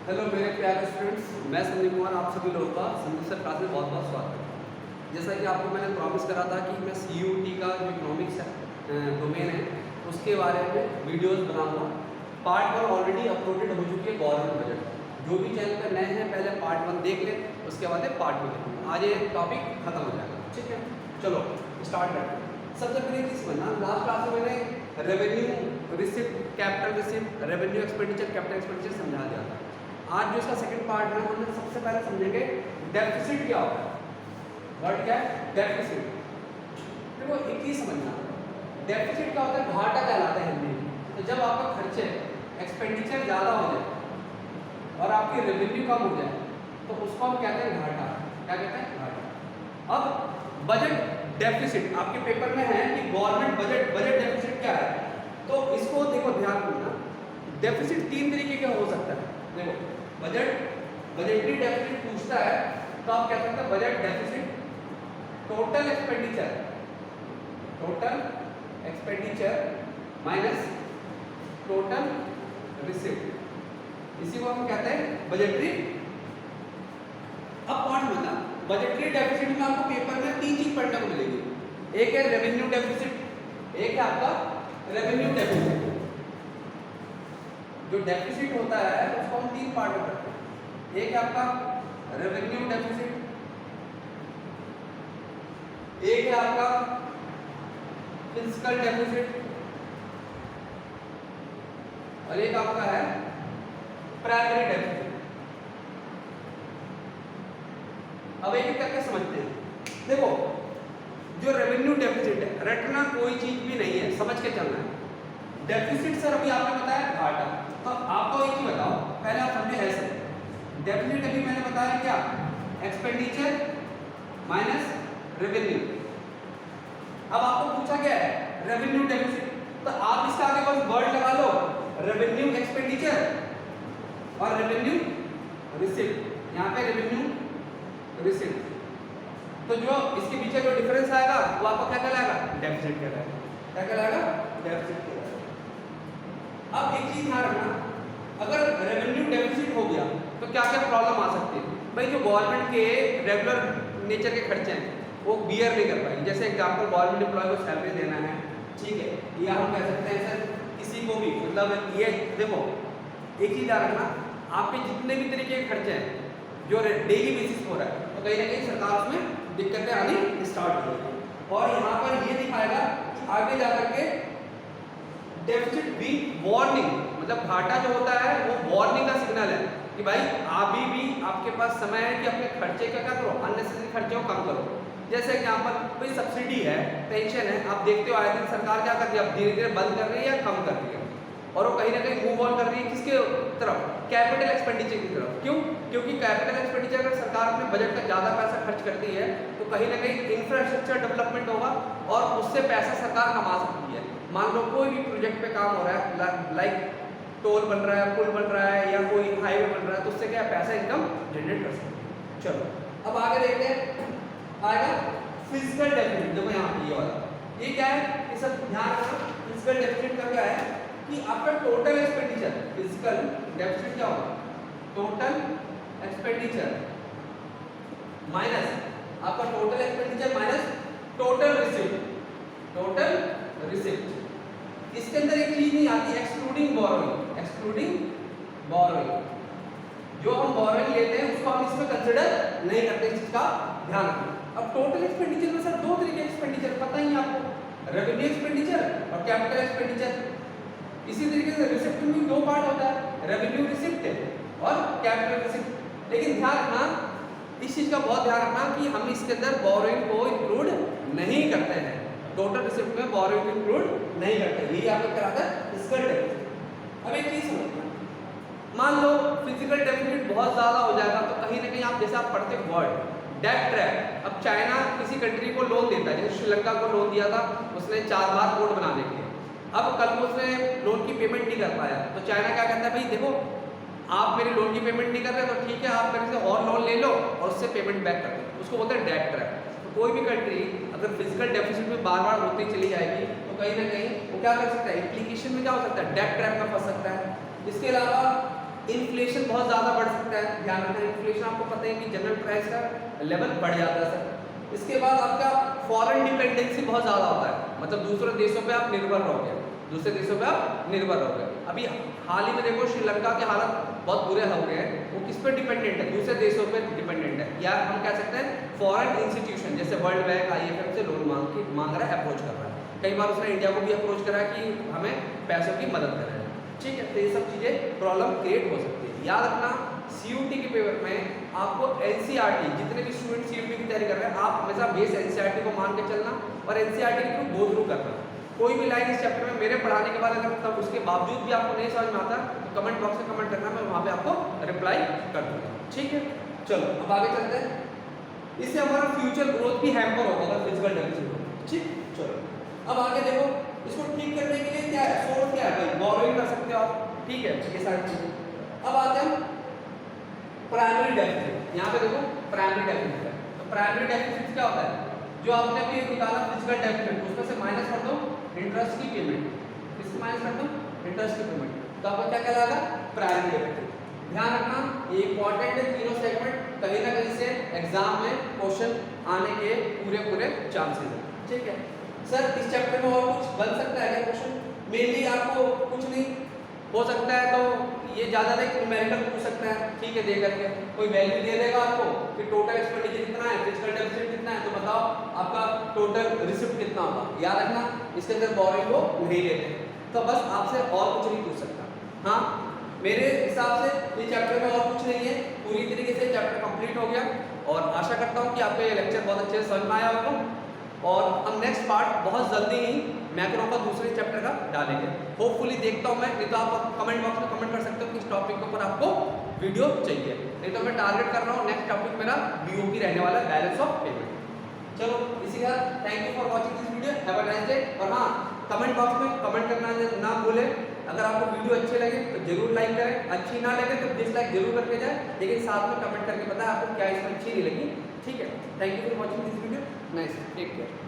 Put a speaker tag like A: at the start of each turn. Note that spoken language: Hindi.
A: हेलो मेरे प्यारे स्टूडेंट्स, मैं संदीप कुमार आप सभी लोगों का संदीप सर क्लास में बहुत बहुत स्वागत है। जैसा कि आपको मैंने प्रॉमिस करा था कि मैं CUT का जो इकोनॉमिक्स डोमेन है उसके बारे में वीडियोस बनाऊंगा। पार्ट 1 ऑलरेडी अपलोडेड हो चुकी है गवर्नमेंट बजट। जो भी चैनल पर नए हैं पहले पार्ट 1 देख लें, उसके बाद पार्ट 2 देखेंगे। आज ये टॉपिक खत्म हो जाएगा, ठीक है। चलो स्टार्ट करते हैं। सबसे पहले चीज़ समझना, लास्ट क्लास में मैंने revenue receipt, capital receipt, revenue expenditure, capital expenditure समझा दिया था। आज जो इसका सेकंड पार्ट है हम सबसे पहले समझेंगे डेफिसिट क्या होता है। वर्ड क्या है? डेफिसिट। देखो एक चीज समझना, डेफिसिट क्या होता है? घाटा कहलाता है हिंदी में। तो जब आपका खर्चे एक्सपेंडिचर ज़्यादा हो जाए और आपकी रेवेन्यू कम हो जाए तो उसको हम कहते हैं घाटा। क्या कहते हैं? घाटा। अब बजट डेफिसिट आपके पेपर में है कि गवर्नमेंट बजट डेफिसिट क्या है, तो इसको देखो ध्यान रखना। डेफिसिट तीन तरीके का हो सकता है। देखो बजटरी डेफिसिट पूछता है तो आप कह सकते हैं budget deficit total expenditure minus total receipt, इसी को हम कहते हैं बजटरी। अब पॉइंट बता, बजटरी डेफिसिट में आपको पेपर में तीन चीज पढ़ने को मिलेगी। एक है रेवेन्यू डेफिसिट, एक है आपका रेवेन्यू डेफिसिट। जो डेफिसिट होता है उसको हम तीन पार्ट में करते हैं। एक है आपका रेवेन्यू डेफिसिट, एक है आपका फिस्कल डेफिसिट और एक आपका है प्राइमरी डेफिसिट। अब एक एक करके समझते हैं। देखो जो रेवेन्यू डेफिसिट है, रटना कोई चीज भी नहीं है, समझ के चलना है। डेफिसिट सर अभी आपने बताया घाटा, तो आपको एक ही बताओ, पहले आप समझे ऐसे। डेफिसिट अभी मैंने बताया क्या? Expenditure minus revenue. अब आपको पूछा क्या है? रेवेन्यू डेफिसिट, तो आप इसका आगे बस वर्ड लगा लो, रेवेन्यू एक्सपेंडिचर और रेवेन्यू रिसिप्ट। यहाँ पे रेवेन्यू रिसिप्ट, तो जो इसके पीछे जो डिफरेंस आएगा वो आपको क्या कहलाएगा? डेफिसिट कहलाएगा। क्या कहलाएगा? डेफिसिट कहलाएगा। अब एक चीज ध्यान रखना, अगर रेवेन्यू डेफिसिट हो गया तो क्या क्या प्रॉब्लम आ सकती है भाई। जो गवर्नमेंट के रेगुलर नेचर के खर्चे हैं वो बियर नहीं कर पाएगी। जैसे एग्जांपल, गवर्नमेंट एम्प्लॉय को सैलरी देना है, ठीक है, या हम कह सकते हैं सर किसी को भी, मतलब ये देखो एक चीज ध्यान रखना, आपके जितने भी तरीके के खर्चे हैं जो डेली बेसिस हो रहा है, तो कहीं ना कहीं सरकार उसमें दिक्कतें आनी स्टार्ट हो गई। और यहाँ पर ये दिखाएगा आगे जाकर के डेफिसिट भी वार्निंग, मतलब घाटा जो होता है वो वार्निंग का सिग्नल है कि भाई अभी भी आपके पास समय है कि अपने खर्चे का क्या करो, अननेसेसरी खर्चे को कम करो। जैसे एग्जांपल, कोई सब्सिडी है, पेंशन है, आप देखते हो आए दिन सरकार क्या कर रही है, अब धीरे धीरे बंद कर रही है या कम कर रही है, और वो कहीं ना कहीं मूव ऑन कर रही है किसके तरफ? कैपिटल एक्सपेंडिचर की तरफ। क्यों? क्योंकि कैपिटल एक्सपेंडिचर अगर सरकार अपने बजट का ज़्यादा पैसा खर्च करती है तो कहीं ना कहीं इंफ्रास्ट्रक्चर डेवलपमेंट होगा और उससे पैसा सरकार कमा सकती है। मान लो कोई भी प्रोजेक्ट पे काम हो रहा है, लाइक टोल बन रहा है, पुल बन रहा है या कोई हाईवे बन रहा है, तो उससे क्या पैसा इनकम जनरेट कर सकते हैं। चलो अब आगे देखते हैं, आएगा फिजिकल डेफिसिट। देखो यहाँ पे ये वाला, ये क्या है? ये सब ध्यान रखना। फिजिकल डेफिसिट का क्या है कि आपका टोटल एक्सपेंडिचर, फिजिकल डेफिसिट क्या होगा? टोटल एक्सपेंडिचर माइनस आपका total expenditure minus total receipt. Total receipt, इसके अंदर एक चीज नहीं आती, एक्सक्लूडिंग बोरोइंग। एक्सक्लूडिंग बोरोइंग, जो हम बोरोइंग लेते हैं उसको हम इसमें कंसिडर नहीं करते, इस चीज का ध्यान रखना। अब टोटल एक्सपेंडिचर में सर दो तरीके एक्सपेंडिचर पता ही है आपको, रेवेन्यू एक्सपेंडिचर और कैपिटल एक्सपेंडिचर। इसी तरीके से रिसिप्ट में भी दो पार्ट होता है, रेवेन्यू रिसिप्ट और कैपिटल रिसिप्ट। लेकिन ध्यान रखना, इस चीज का बहुत ध्यान रखना कि हम इसके अंदर बोरोइंग को इंक्लूड नहीं करते हैं। टोटल रिसिप्ट में बोरोइंग इंक्लूड नहीं करते, यही आपको कराता है फिजिकल डेफिसिट। अब एक चीज समझना, मान लो फिजिकल डेफिसिट बहुत ज्यादा हो जाएगा तो कहीं ना कहीं आप जैसे आप पढ़ते हो वर्ड डेट ट्रैप। अब चाइना किसी कंट्री को लोन देता है, जैसे श्रीलंका को लोन दिया था उसने 4 बार रोड बनाने के लिए। अब कल को उसने लोन की पेमेंट नहीं कर पाया तो चाइना क्या कहता है, भाई देखो आप मेरी लोन की पेमेंट नहीं कर रहे तो ठीक है, आप मेरे से और लोन ले लो और उससे पेमेंट बैक कर दो। उसको बोलते हैं डेट ट्रैप। तो कोई भी कंट्री अगर फिजिकल डेफिसिट में बार बार होती चली जाएगी तो कहीं ना कहीं वो क्या कर सकता है, एप्लीकेशन में क्या हो सकता है, डेट ट्रैप में फंस सकता है। इसके अलावा इन्फ्लेशन बहुत ज़्यादा बढ़ सकता है, ध्यान रखना इन्फ्लेशन आपको पता है कि जनरल प्राइस का लेवल बढ़ जाता है सर। इसके बाद आपका फॉरेन डिपेंडेंसी बहुत ज़्यादा होता है, मतलब दूसरे देशों पे आप निर्भर रहोगे, दूसरे देशों पे आप निर्भर रहोगे। अभी हाल ही में देखो श्रीलंका के हालत बहुत बुरे हो गए हैं, वो किस पे डिपेंडेंट है, दूसरे देशों पे डिपेंडेंट है, या हम कह सकते हैं फॉरेन इंस्टीट्यूशन जैसे वर्ल्ड बैंक IMF से लोन मांग रहा है, अप्रोच कर रहा है। कई बार उसने इंडिया को भी अप्रोच करा कि हमें पैसों की मदद करें, ठीक है। तो ये सब चीज़ें प्रॉब्लम क्रिएट हो सकती है। याद रखना CUT के पेपर में आपको NCERT, जितने भी स्टूडेंट CUT की तैयारी कर रहे हैं, आप हमेशा बेस NCERT को मान के चलना और NCERT के थ्रू गो थ्रू करना। कोई भी लाइन इस चैप्टर में मेरे पढ़ाने के बाद अगर तब उसके बावजूद भी आपको नहीं समझ में आता तो कमेंट बॉक्स में कमेंट करना, मैं वहाँ पे आपको रिप्लाई कर दूँगा, ठीक है। चलो अब आगे चलते हैं। इससे हमारा फ्यूचर ग्रोथ भी हैम्पर होगा अगर फिजिकल डेफिसिट हो, ठीक। चलो अब आगे देखो, इसको ठीक करने के लिए क्या है, सोर्स क्या है भाई, बोरोइंग कर सकते हो आप, ठीक है, ये सारी चीजें। अब आते हैं प्राइमरी डेफिसिट। यहाँ पे देखो प्राइमरी डेफिसिट है, तो प्राइमरी डेफिसिट क्या होता है, जो आपने अभी निकाला फिजिकल डेफिसिट, उसमें से माइनस कर दो इंटरेस्ट की पेमेंट, इससे माइनस कर दो इंटरेस्ट की पेमेंट, तो आपका क्या कहलाएगा, प्राइमरी डेफिसिट। ध्यान रखना ये इंपॉर्टेंट है, तीनों सेगमेंट कहीं ना कहीं से एग्जाम में क्वेश्चन आने के पूरे चांसेस है, ठीक है। सर इस चैप्टर में और कुछ बन सकता है क्या क्वेश्चन, मेनली आपको कुछ नहीं हो सकता है, तो ये ज़्यादा नहीं न्यूमेरिकल पूछ सकता है, ठीक है, दे करके कोई वैल्यू दे देगा आपको कि टोटल एक्सपेंडिचर कितना है, फिजिकल डेफिसिट कितना है, तो बताओ आपका टोटल रिसिप्ट कितना होगा। याद रखना इसके अंदर बोरिंग को नहीं लेते, तो बस आपसे और कुछ नहीं पूछ सकता। हाँ मेरे हिसाब से ये चैप्टर में और कुछ नहीं है, पूरी तरीके से चैप्टर कंप्लीट हो गया और आशा करता हूँ कि आपको ये लेक्चर बहुत अच्छे से समझ में आया होगा। और हम नेक्स्ट पार्ट बहुत जल्दी ही मैक्रो का दूसरे चैप्टर का डालेंगे, होपफुली देखता हूँ मैं, नहीं तो आप कमेंट बॉक्स में कमेंट कर सकते हो कि इस टॉपिक के ऊपर आपको वीडियो चाहिए, नहीं तो मैं टारगेट कर रहा हूँ नेक्स्ट टॉपिक मेरा BOP रहने वाला है, बैलेंस ऑफ पेमेंट। चलो इसी के साथ thank you for watching this video, have a nice day. और हाँ कमेंट बॉक्स में कमेंट करना ना भूलें, अगर आपको वीडियो अच्छे लगे तो जरूर लाइक करें, अच्छी ना लगे तो डिसलाइक जरूर करके जाए, लेकिन साथ में कमेंट करके बताएं आपको क्या इसमें अच्छी नहीं लगी, ठीक है। Thank you for watching this video, nice, take care.